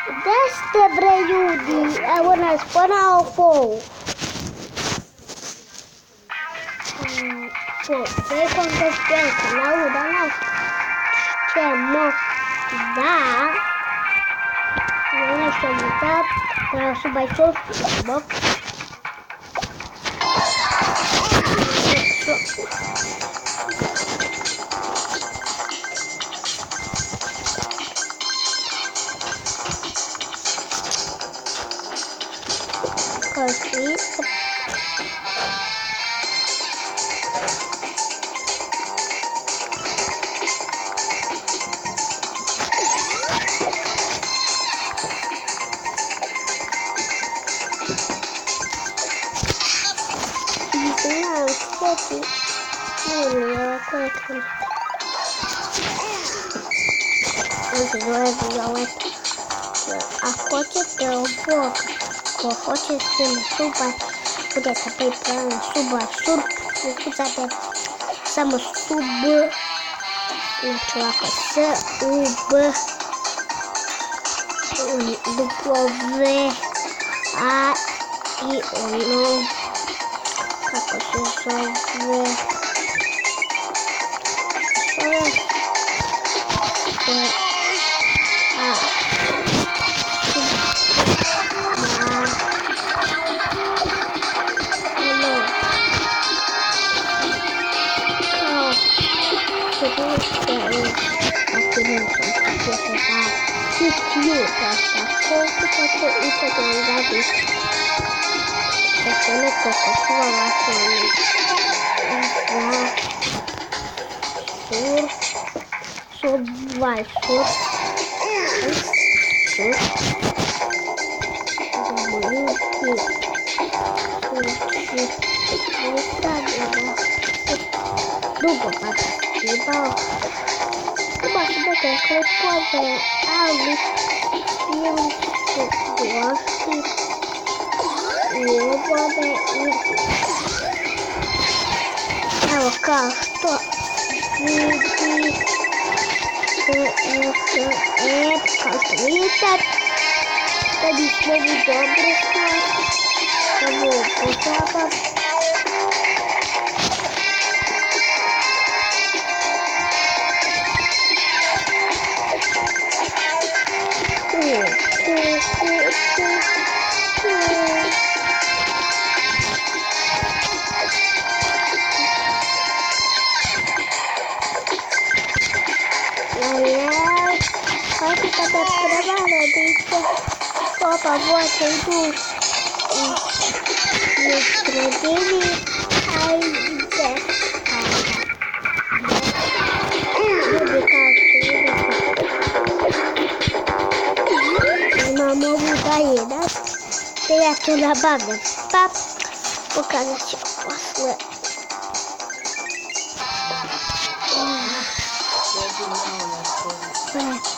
Gde ste bre ljudi? Evo nas ponovo. Preko kanala danas ćemo da subaj sustupamo. Ako hoćete ovog, ko hoćete na subaj, budete pripravljeni subaj, ukucate samo sub, znači ovako S-U-B, W-A i ono, kako se zove, subaj, dugo pa skibao. Chyba takie klipowe, ale film się głosi i wodę i evo kao što vidi kao što vidite da bi slijedu dobro stvar ovo potreba Copa voce tu stradini ai de imamo ovuda jedan te ja to nabavljam pa pokazat ću posle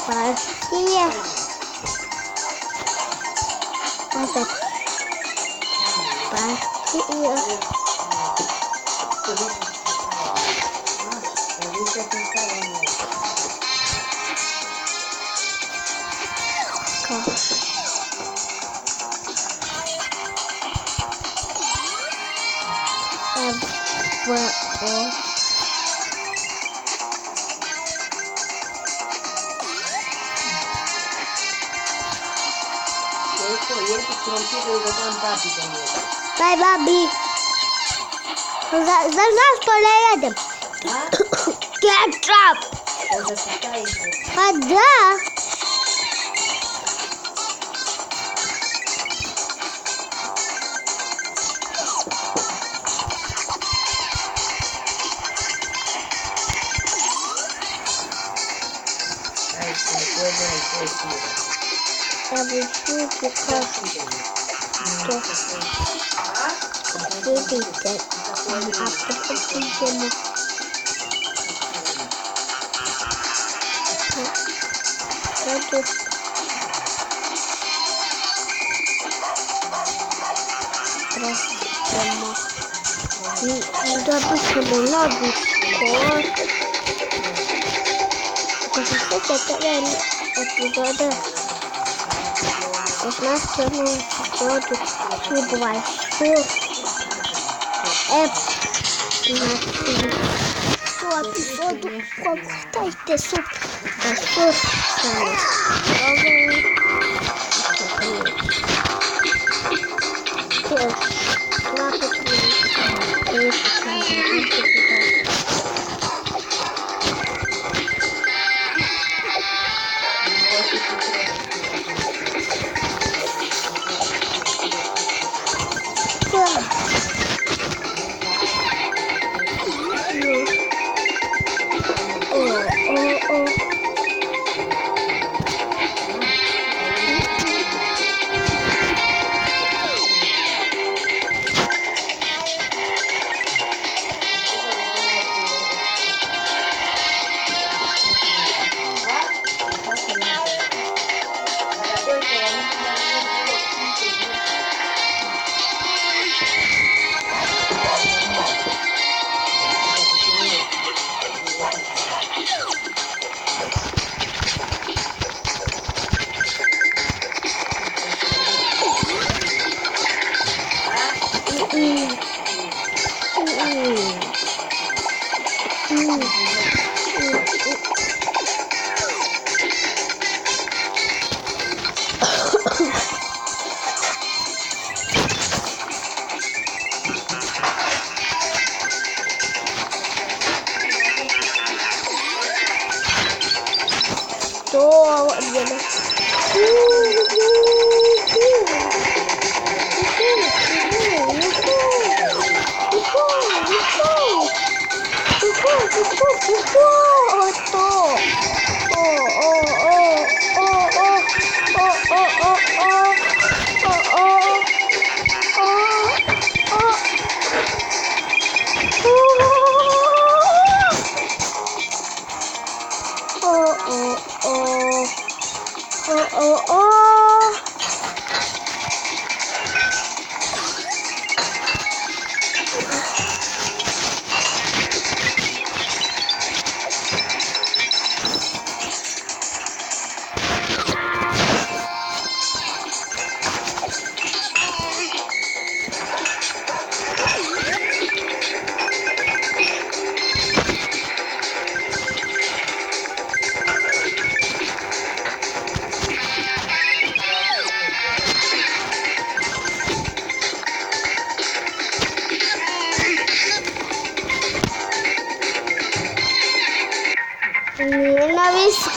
partije opet partija Daj babi. Znaš što ne jedem? Ketchup. Pa da. Evo ću pokazati to vidite, a pokušamo dobit ćemo novu skor. Ako se sjećate epizode знаешь, черную воду не бывает. Суп. Воду. Дайте суп. Суп.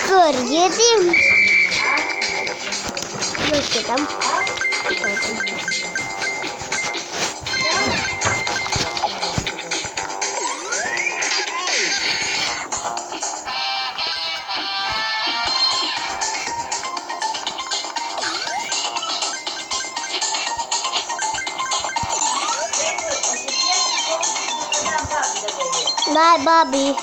Скоро едем. Ну что там? Дай, баби.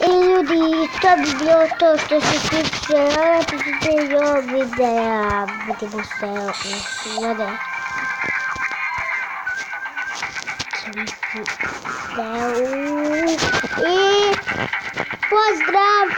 Люди, кто видел то, что сейчас видео будем ставить надо. И поздрав!